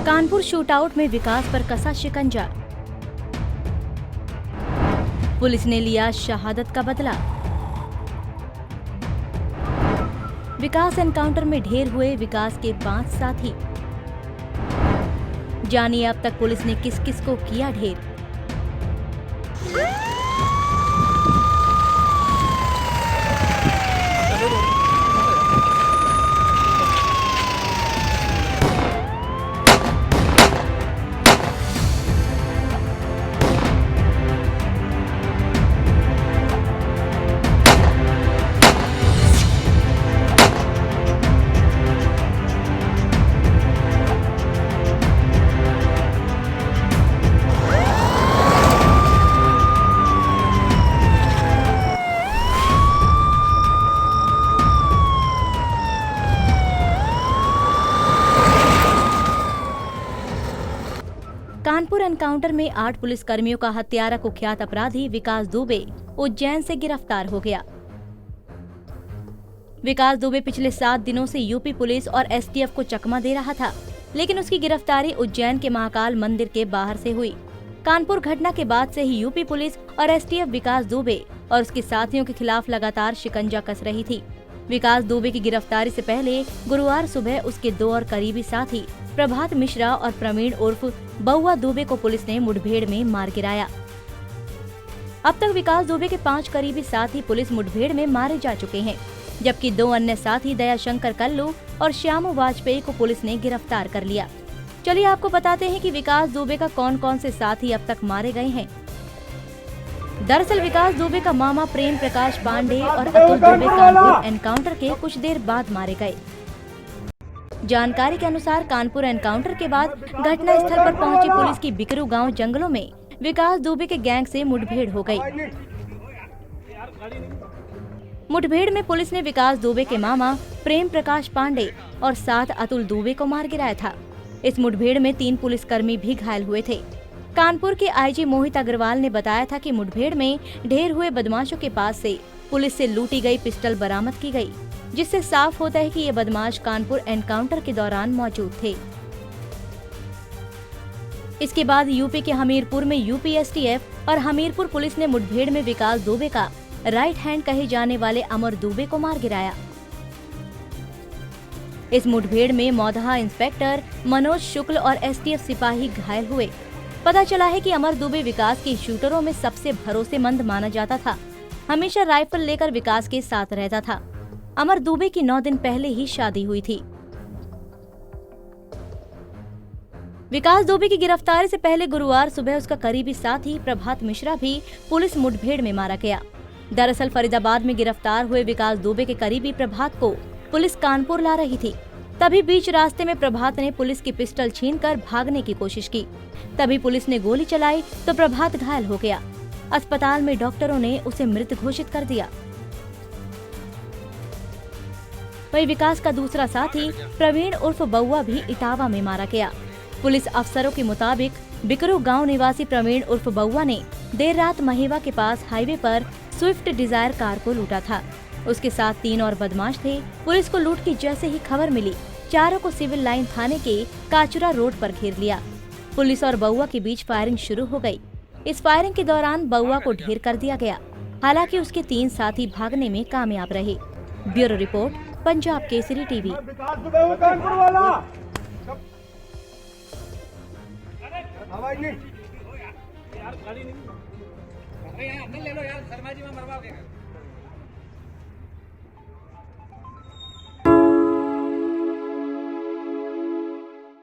Kanpur shootout में विकास पर कसा शिकंजा, पुलिस ने लिया शहादत का बदला। विकास एनकाउंटर में ढेर हुए विकास के 5 साथी। जानिए अब तक पुलिस ने किस किस को किया ढेर। कानपुर एनकाउंटर में 8 पुलिसकर्मियों का हत्यारा कुख्यात अपराधी विकास दुबे उज्जैन से गिरफ्तार हो गया। विकास दुबे पिछले 7 दिनों से यूपी पुलिस और एसटीएफ को चकमा दे रहा था, लेकिन उसकी गिरफ्तारी उज्जैन के महाकाल मंदिर के बाहर से हुई। कानपुर घटना के बाद से ही यूपी पुलिस और एसटीएफ विकास दुबे और उसके साथियों के खिलाफ लगातार शिकंजा कस रही थी। विकास दुबे की गिरफ्तारी से पहले गुरुवार सुबह उसके 2 और करीबी साथी प्रभात मिश्रा और प्रवीण उर्फ बउआ दुबे को पुलिस ने मुठभेड़ में मार गिराया। अब तक विकास दुबे के 5 करीबी साथी पुलिस मुठभेड़ में मारे जा चुके हैं, जबकि 2 अन्य साथी दयाशंकर कल्लू और श्यामू वाजपेयी को पुलिस ने गिरफ्तार कर लिया। चलिए आपको बताते हैं कि विकास दुबे का कौन कौन से साथी अब तक मारे गए हैं। दरअसल विकास दुबे का मामा प्रेम प्रकाश पांडे और अतुल दुबे कानपुर एनकाउंटर के कुछ देर बाद मारे गए। जानकारी के अनुसार कानपुर एनकाउंटर के बाद घटना स्थल पर पहुंची पुलिस की बिकरू गांव जंगलों में विकास दुबे के गैंग से मुठभेड़ हो गई। मुठभेड़ में पुलिस ने विकास दुबे के मामा प्रेम प्रकाश पांडे और 7 अतुल दुबे को मार गिराया था। इस मुठभेड़ में 3 पुलिसकर्मी भी घायल हुए थे। कानपुर के आईजी मोहित अग्रवाल ने बताया था कि मुठभेड़ में ढेर हुए बदमाशों के पास से पुलिस से लूटी गई पिस्टल बरामद की गई, जिससे साफ होता है कि ये बदमाश कानपुर एनकाउंटर के दौरान मौजूद थे। इसके बाद यूपी के हमीरपुर में यूपी एसटीएफ और हमीरपुर पुलिस ने मुठभेड़ में विकास दुबे का राइट हैंड कहे जाने वाले अमर दुबे को मार गिराया। इस मुठभेड़ में मौदहा इंस्पेक्टर मनोज शुक्ल और एसटीएफ सिपाही घायल हुए। पता चला है कि अमर दुबे विकास के शूटरों में सबसे भरोसेमंद माना जाता था। हमेशा राइफल लेकर विकास के साथ रहता था। अमर दुबे की 9 दिन पहले ही शादी हुई थी। विकास दुबे की गिरफ्तारी से पहले गुरुवार सुबह उसका करीबी साथी प्रभात मिश्रा भी पुलिस मुठभेड़ में मारा गया। दरअसल फरीदाबाद में गिरफ्तार हुए विकास दुबे के करीबी प्रभात को पुलिस कानपुर ला रही थी। तभी बीच रास्ते में प्रभात ने पुलिस की पिस्टल छीनकर भागने की कोशिश की। तभी पुलिस ने गोली चलाई तो प्रभात घायल हो गया। अस्पताल में डॉक्टरों ने उसे मृत घोषित कर दिया। वहीं विकास का दूसरा साथी प्रवीण उर्फ बउआ भी इटावा में मारा गया। पुलिस अफसरों के मुताबिक बिकरू गांव निवासी प्रवीण उर्फ बउआ ने देर रात महेवा के पास हाईवे पर स्विफ्ट डिजायर कार को लूटा था। उसके साथ 3 और बदमाश थे। पुलिस को लूट की जैसे ही खबर मिली, चारों को सिविल लाइन थाने के काचुरा रोड पर घेर लिया। पुलिस और बउआ के बीच फायरिंग शुरू हो गई। इस फायरिंग के दौरान बउआ को ढेर कर दिया गया। हालांकि उसके 3 साथी भागने में कामयाब रहे। Bureau report, Punjab Kesari TV. यार गाड़ी नहीं, अरे यार ले लो यार, शर्मा जी में मरवा देगा।